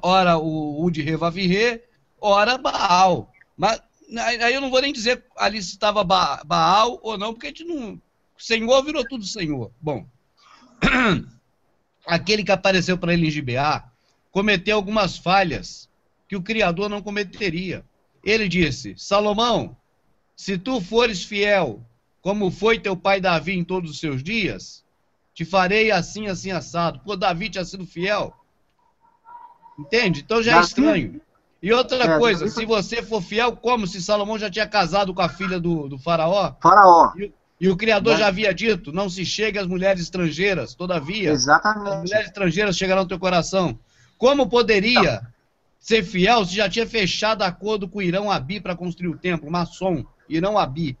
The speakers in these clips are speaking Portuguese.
ora o Ude-Revavirê, ora Baal. Mas aí eu não vou nem dizer ali se estava Baal ou não, porque a gente não... Senhor virou tudo Senhor. Bom, aquele que apareceu para ele em Gibeá cometeu algumas falhas que o Criador não cometeria. Ele disse: Salomão, se tu fores fiel, como foi teu pai Davi em todos os seus dias, te farei assim, assim, assado. Pô, Davi tinha sido fiel. Entende? Então já é Davi, estranho. E outra coisa, Davi se foi você for fiel, como se Salomão já tinha casado com a filha do faraó, faraó, e o Criador já né? havia dito, não se chegue às mulheres estrangeiras, todavia, as Exatamente. mulheres estrangeiras chegarão ao teu coração. Como Então, poderia ser fiel se já tinha fechado acordo com Irão Abi para construir o templo, maçom, Irão Abi.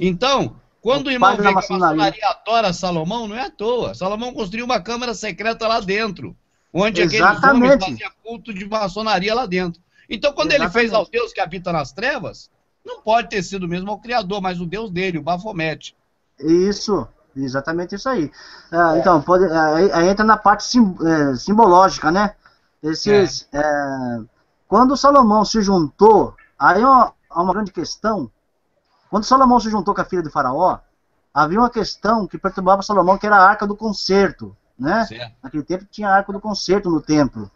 Então, o quando o irmão padre da vê que a maçonaria, né? maçonaria adora Salomão, não é à toa. Salomão construiu uma câmara secreta lá dentro, onde aqueles homens Exatamente, faziam culto de maçonaria lá dentro. Então, quando ele fez ao exatamente. Deus que habita nas trevas, não pode ter sido mesmo ao Criador, mas o Deus dele, o Bafomete. Isso, exatamente isso aí. Então, aí entra na parte simbológica, né? É, Esses, quando Salomão se juntou, aí há uma grande questão. Quando Salomão se juntou com a filha do faraó, havia uma questão que perturbava Salomão, que era a Arca do Concerto, né? certo. Naquele tempo tinha a Arca do Concerto no templo.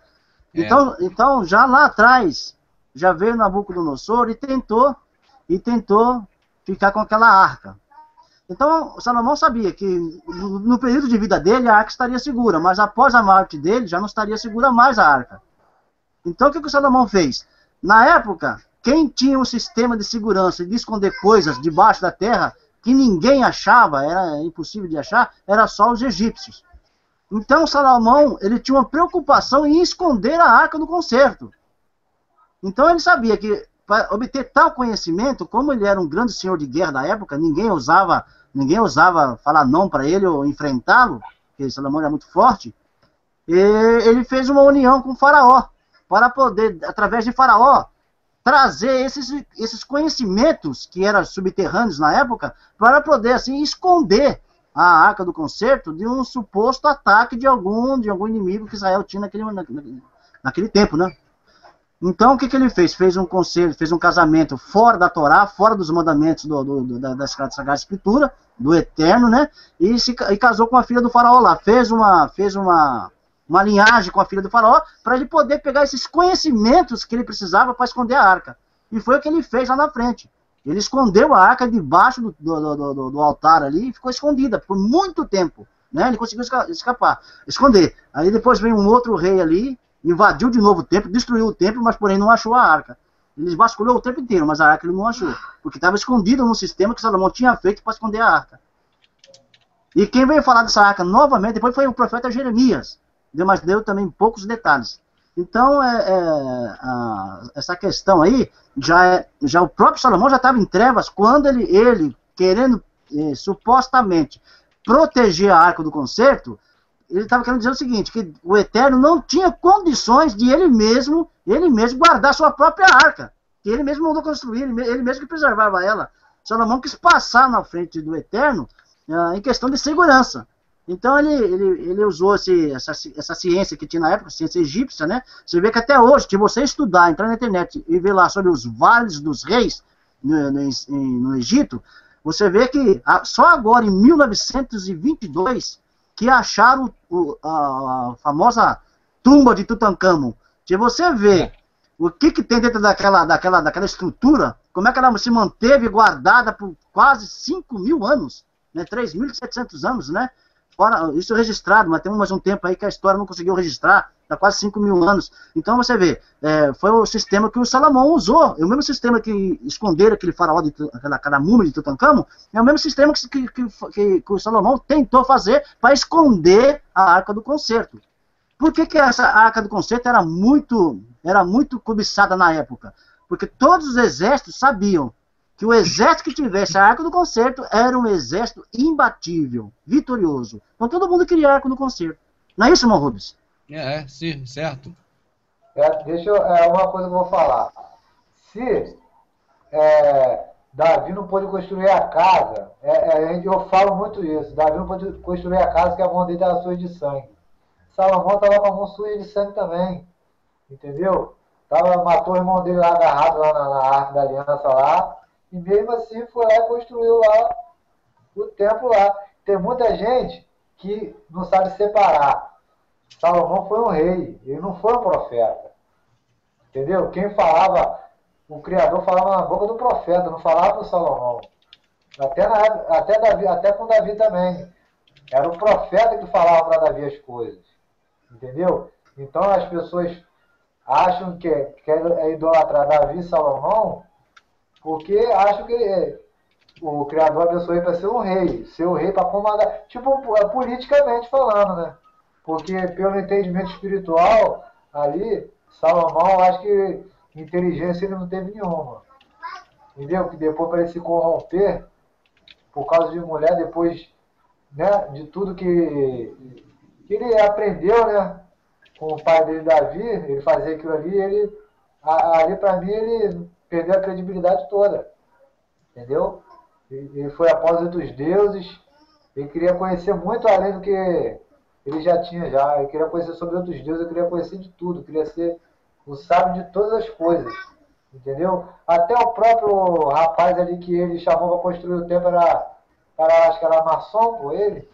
É. Então já lá atrás, já veio Nabucodonosor e tentou ficar com aquela arca. Então, Salomão sabia que no período de vida dele a arca estaria segura, mas após a morte dele já não estaria segura mais a arca. Então, o que o Salomão fez? Na época, quem tinha um sistema de segurança e de esconder coisas debaixo da terra que ninguém achava, era impossível de achar, era só os egípcios. Então, Salomão, ele tinha uma preocupação em esconder a arca do concerto. Então, ele sabia que para obter tal conhecimento, como ele era um grande senhor de guerra da época, ninguém ousava falar não para ele ou enfrentá-lo, porque Salomão era muito forte. E ele fez uma união com o faraó, para poder, através de faraó, trazer esses conhecimentos que eram subterrâneos na época, para poder, assim, esconder a Arca do Concerto de um suposto ataque de algum inimigo que Israel tinha naquele tempo, né? Então, o que ele fez? Fez um conselho, fez um casamento fora da Torá, fora dos mandamentos da Sagrada Escritura, do Eterno, né? E casou com a filha do faraó lá. Fez uma linhagem com a filha do faraó para ele poder pegar esses conhecimentos que ele precisava para esconder a arca. E foi o que ele fez lá na frente. Ele escondeu a arca debaixo do altar ali e ficou escondida por muito tempo. Né? Ele conseguiu esconder. Aí depois veio um outro rei ali, invadiu de novo o templo, destruiu o templo, mas porém não achou a arca. Ele vasculhou o tempo inteiro, mas a arca ele não achou, porque estava escondida no sistema que Salomão tinha feito para esconder a arca. E quem veio falar dessa arca novamente depois foi o profeta Jeremias, mas deu também poucos detalhes. Então, essa questão aí, já o próprio Salomão já estava em trevas quando ele querendo supostamente proteger a arca do concerto, ele estava querendo dizer o seguinte, que o Eterno não tinha condições de ele mesmo guardar sua própria arca, que ele mesmo mandou construir, ele mesmo que preservava ela. Salomão quis passar na frente do Eterno em questão de segurança. Então ele usou essa ciência que tinha na época, ciência egípcia, né? Você vê que até hoje, se você estudar, entrar na internet e ver lá sobre os vales dos reis no Egito, você vê que só agora, em 1922, que acharam a famosa tumba de Tutancâmon. Se você vê É. o que tem dentro daquela estrutura, como é que ela se manteve guardada por quase 5.000 anos, né? 3.700 anos, né? Fora, isso é registrado, mas tem mais um tempo aí que a história não conseguiu registrar, há quase 5.000 anos. Então você vê, foi o sistema que o Salomão usou, é o mesmo sistema que esconderam aquele faraó, aquela múmia de Tutancâmon, é o mesmo sistema que o Salomão tentou fazer para esconder a Arca do Concerto. Por que essa Arca do Concerto era muito cobiçada na época? Porque todos os exércitos sabiam que o exército que tivesse a Arca do Concerto era um exército imbatível, vitorioso. Então todo mundo queria a Arca do Concerto. Não é isso, irmão Rubens? Sim, certo. Uma coisa que eu vou falar. Se Davi não pôde construir a casa, eu falo muito isso. Davi não pôde construir a casa que a mão dele estava suja de sangue. Salomão estava com a mão suja de sangue também. entendeu? Matou o irmão dele lá agarrado lá na Arca da Aliança lá, e mesmo assim foi lá e construiu lá o templo lá. Tem muita gente que não sabe separar. Salomão foi um rei, ele não foi um profeta. Entendeu? Quem falava, o Criador falava na boca do profeta, não falava do Salomão. Até com Davi também. Era o profeta que falava para Davi as coisas. Entendeu? Então as pessoas acham que é idolatrar Davi e Salomão porque acham que o Criador abençoou ele para ser um rei. Ser o rei para comandar. Tipo, politicamente falando, né? Porque pelo entendimento espiritual, ali, Salomão, acho que inteligência ele não teve nenhuma. Entendeu? Que depois para ele se corromper, por causa de mulher, depois, né, de tudo que ele aprendeu, né, com o pai dele, Davi, ele fazia aquilo ali, ali para mim, ele perdeu a credibilidade toda. Entendeu? Ele foi apóstolo dos deuses, ele queria conhecer muito além do que ele já tinha já. Ele queria conhecer sobre outros deuses, ele queria conhecer de tudo, queria ser o sábio de todas as coisas. Entendeu? Até o próprio rapaz ali que ele chamou para construir o templo acho que era maçom, pô, ele.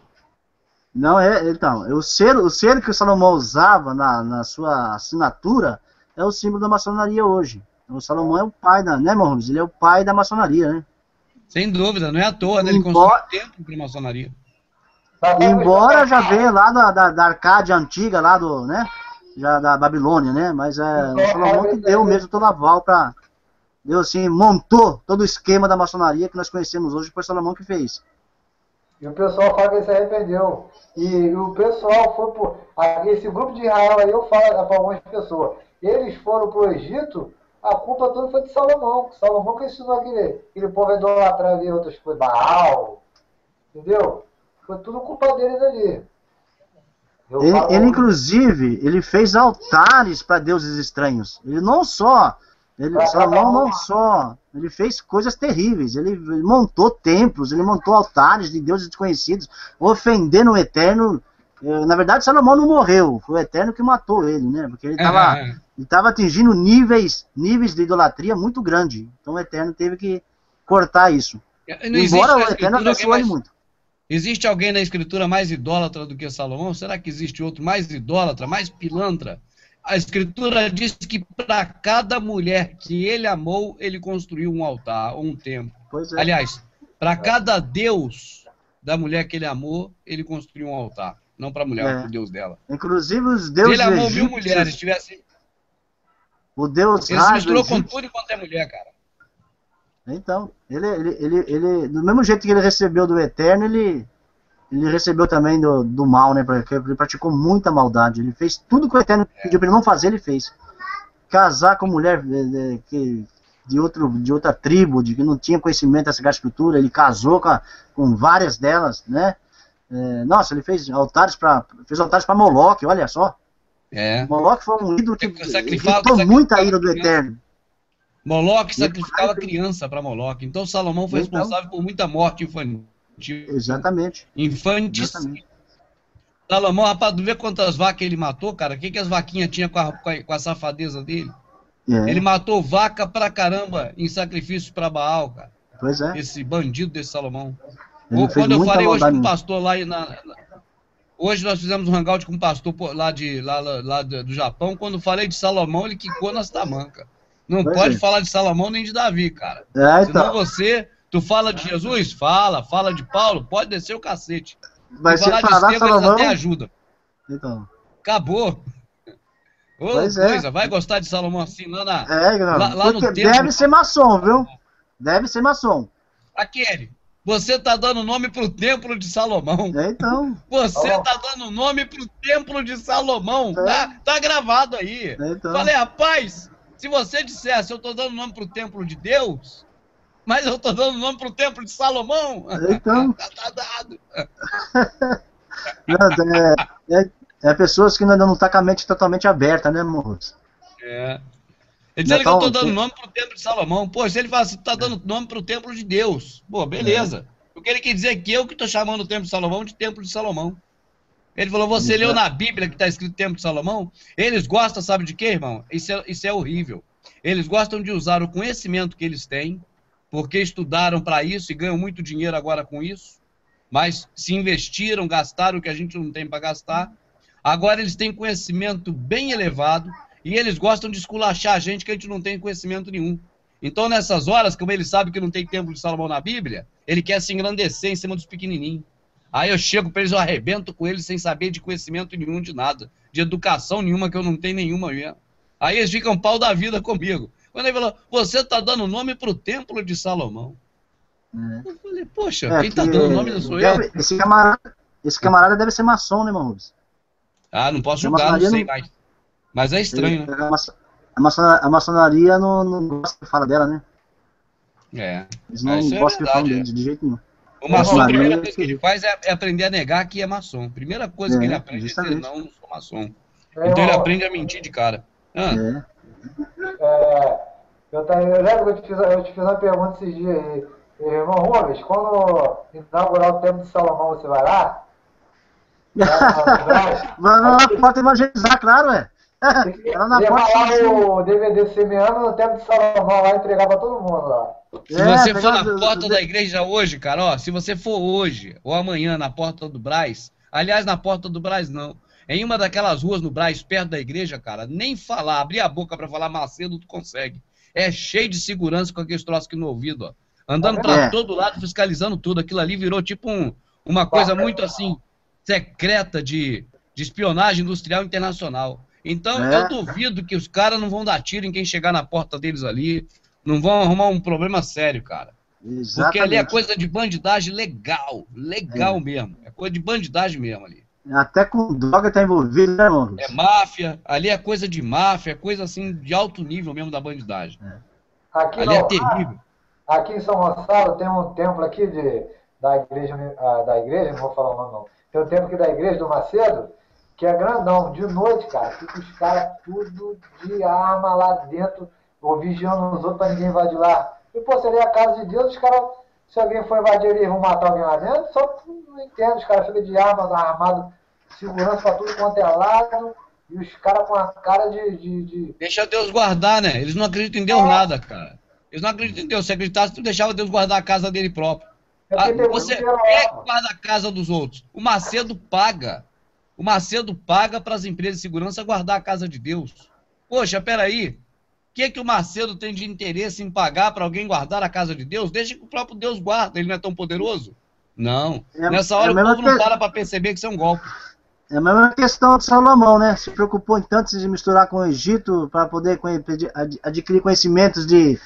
Não, então, o selo que o Salomão usava na sua assinatura é o símbolo da maçonaria hoje. O Salomão é o pai né, Mohamed? Ele é o pai da maçonaria, né? Sem dúvida, não é à toa, né? Ele construiu tempo para a maçonaria. Embora já veio lá da Arcádia antiga, lá né? Já da Babilônia, né? Mas o Salomão que deu mesmo todo aval para... Deu assim, montou todo o esquema da maçonaria que nós conhecemos hoje, foi o Salomão que fez. E o pessoal fala que ele se arrependeu. E o pessoal foi por... Esse grupo de Israel aí, eu falo para algumas pessoas, eles foram para o Egito, a culpa toda foi de Salomão. Salomão que ensinou aquele povo a idolatrar ali outras coisas, Baal, entendeu? Foi tudo culpa deles ali. Ele inclusive, ele fez altares para deuses estranhos. Ele não só... Salomão não só, ele fez coisas terríveis, ele montou templos, ele montou altares de deuses desconhecidos, ofendendo o Eterno. Na verdade, Salomão não morreu, foi o Eterno que matou ele, né? Porque ele estava atingindo níveis de idolatria muito grande. Então o Eterno teve que cortar isso. Embora o Eterno abençoou ele muito. Existe alguém na Escritura mais idólatra do que Salomão? Será que existe outro mais idólatra, mais pilantra? A Escritura diz que para cada mulher que ele amou, ele construiu um altar, um templo. Pois é. Aliás, para cada Deus da mulher que ele amou, ele construiu um altar. Não para a mulher, para o Deus dela. Inclusive os deuses egípcios. Ele amou 1000 mulheres, tivesse... O Deus ele se misturou com tudo enquanto é mulher, cara. Então, ele do mesmo jeito que ele recebeu do Eterno, ele recebeu também do mal, né? Porque ele praticou muita maldade. Ele fez tudo que o Eterno pediu para ele não fazer, ele fez. Casar com mulher de outra tribo, de que não tinha conhecimento dessa escritura, ele casou com várias delas, né? Nossa, ele fez altares para Moloque, olha só. Moloque foi um ídolo que irritou muito a ira do Eterno. Moloque sacrificava criança para Moloque. Então Salomão foi responsável por muita morte infantil. Exatamente. Infanticídio. Salomão, rapaz, tu vê quantas vacas ele matou, cara? O que as vaquinhas tinham com a safadeza dele? Ele matou vaca pra caramba em sacrifício pra Baal, cara. Pois é. Esse bandido desse Salomão. Quando eu falei hoje com um pastor lá hoje nós fizemos um hangout com um pastor lá do Japão. Quando falei de Salomão, ele quicou nas tamancas. Não pode falar de Salomão nem de Davi, cara. Senão tu fala de Jesus? Fala de Paulo? Pode descer o cacete. Mas se falar de Salomão, eles até ajudam. Então. Acabou. Coisa, vai gostar de Salomão assim lá no templo. Deve ser maçom, viu? Deve ser maçom. Aquele, você tá dando nome pro templo de Salomão. Então. Você tá dando nome pro templo de Salomão. Tá gravado aí. Então. Falei, rapaz, se você dissesse eu tô dando nome pro templo de Deus, mas eu tô dando nome pro templo de Salomão, então. Tá dado. Pessoas que ainda não tá com a mente totalmente aberta, né, moço? Ele dizendo que eu tô dando nome pro templo de Salomão. Pô, se ele fala assim, tá dando nome pro templo de Deus. Pô, beleza. O que ele quer dizer é que eu que tô chamando o templo de Salomão de templo de Salomão. Ele falou, você leu na Bíblia que está escrito tempo de Salomão? Eles gostam, sabe de quê, irmão? Isso é horrível. Eles gostam de usar o conhecimento que eles têm, porque estudaram para isso e ganham muito dinheiro agora com isso, mas se investiram, gastaram o que a gente não tem para gastar. Agora eles têm conhecimento bem elevado e eles gostam de esculachar a gente que a gente não tem conhecimento nenhum. Então, nessas horas, como ele sabe que não tem tempo de Salomão na Bíblia, ele quer se engrandecer em cima dos pequenininhos. Aí eu chego para eles, eu arrebento com eles sem saber de conhecimento nenhum de nada, de educação nenhuma, que eu não tenho nenhuma mesmo. Aí eles ficam pau da vida comigo. Quando ele falou, você está dando nome para o templo de Salomão. Eu falei, poxa, quem está dando nome não sou eu. Esse camarada deve ser maçom, né, irmão Rubens? Ah, não posso julgar, não sei mais. Mas é estranho, né? A maçonaria não gosta de falar dela, né? É. Eles não gostam de falar dele de jeito nenhum. O maçom, a primeira coisa que ele faz é aprender a negar que é maçom. Primeira coisa que ele aprende é dizer, não sou maçom. Então ele aprende a mentir de cara. Eu lembro que eu te fiz uma pergunta esses dias aí. Irmão Rubens, quando inaugurar o Templo de Salomão, você vai lá? Vai lá na porta evangelizar, claro, é. Levar lá o DVD semeando no Templo de Salomão lá e entregar pra todo mundo lá. Se você for na porta da igreja hoje, cara, ó, se você for hoje ou amanhã na porta do Brás, aliás, na porta do Brás não, em uma daquelas ruas no Brás, perto da igreja, cara, nem falar, abrir a boca pra falar Macedo, tu consegue. É cheio de segurança com aqueles troços aqui no ouvido, ó. Andando pra todo lado, fiscalizando tudo. Aquilo ali virou tipo uma coisa muito assim, secreta de espionagem industrial internacional. Então, eu duvido que os caras não vão dar tiro em quem chegar na porta deles ali. Não vão arrumar um problema sério, cara. Exatamente. Porque ali é coisa de bandidagem legal. Legal mesmo. É coisa de bandidagem mesmo ali. Até com droga tá envolvido, né, irmão? É máfia. Ali é coisa de máfia. É coisa assim de alto nível mesmo da bandidagem. Ali é terrível. Aqui em São Gonçalo tem um templo aqui da igreja, não vou falar o nome não. Tem um templo aqui da igreja do Macedo, que é grandão. De noite, cara, fica os caras tudo de arma lá dentro, ou vigiando os outros pra ninguém invadir lá. E, pô, se ali é a casa de Deus, os caras, se alguém for invadir ali e vão matar alguém lá dentro, só não entendo, os caras ficam de arma, armado, segurança pra tudo quanto é lado, e os caras com a cara de... Deixa Deus guardar, né? Eles não acreditam em Deus nada, cara. Eles não acreditam em Deus. Se acreditasse, tu deixava Deus guardar a casa dele próprio. Quem é que guarda a casa dos outros? O Macedo paga. O Macedo paga para as empresas de segurança guardar a casa de Deus. Poxa, peraí. O que o Macedo tem de interesse em pagar para alguém guardar a casa de Deus? Deixa que o próprio Deus guarda. Ele não é tão poderoso? Não. Nessa hora o povo não para perceber que isso é um golpe. É a mesma questão de Salomão, né? Se preocupou em tanto de misturar com o Egito para poder adquirir conhecimentos de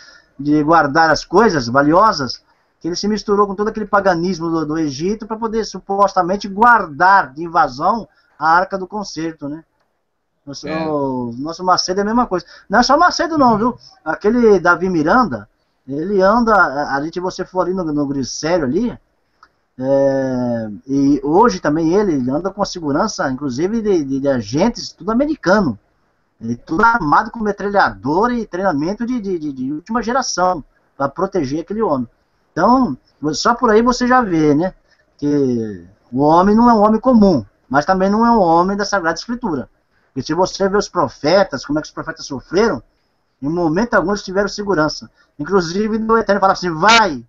guardar as coisas valiosas, que ele se misturou com todo aquele paganismo do Egito para poder supostamente guardar de invasão a Arca do Concerto, né? Nosso Macedo é a mesma coisa. Não é só Macedo não, viu? Aquele Davi Miranda, ele anda, se você for ali no Grissério ali, e hoje também ele anda com a segurança, inclusive de agentes, tudo americano. Tudo armado com metralhador e treinamento de última geração para proteger aquele homem. Então, só por aí você já vê, né? Que o homem não é um homem comum, mas também não é um homem da Sagrada Escritura. Porque se você vê os profetas, como é que os profetas sofreram, em momento algum eles tiveram segurança. Inclusive, o Eterno falava assim, vai!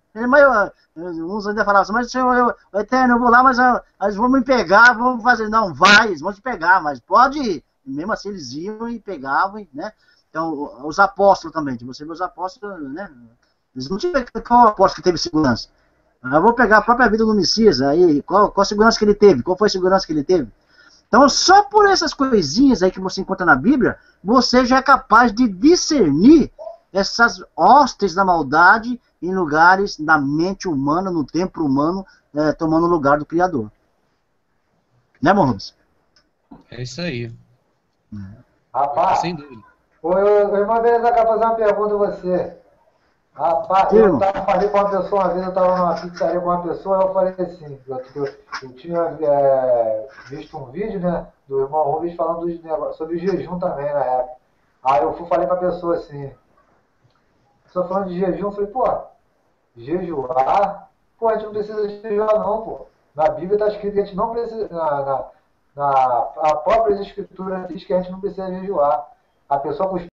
Uns ainda falavam assim, mas Senhor, Eterno, eu vou lá, mas eles vão me pegar, vão fazer. Não, vai, eles vão te pegar, mas pode ir. Mesmo assim eles iam e pegavam, né? Então, os apóstolos também, você vê os apóstolos, né? Eles não tiveram, qual apóstolo que teve segurança? Eu vou pegar a própria vida do Messias, aí, qual a segurança que ele teve? Qual foi a segurança que ele teve? Então, só por essas coisinhas aí que você encontra na Bíblia, você já é capaz de discernir essas hostes da maldade em lugares da mente humana, no tempo humano, tomando o lugar do Criador. Né, Mohamed? É isso aí. Rapaz, sem dúvida. Irmã Beleza, eu quero fazer uma pergunta a você. Rapaz, falei com uma pessoa, uma vez eu estava numa pizzaria com uma pessoa, eu falei assim, eu tinha visto um vídeo, né, do irmão Rubens falando dos negócios, sobre o jejum também na época. Aí eu falei para a pessoa assim, só falando de jejum, eu falei, pô, jejuar? Pô, a gente não precisa jejuar não, pô. Na Bíblia está escrito que a gente não precisa, A própria escritura diz que a gente não precisa jejuar. A pessoa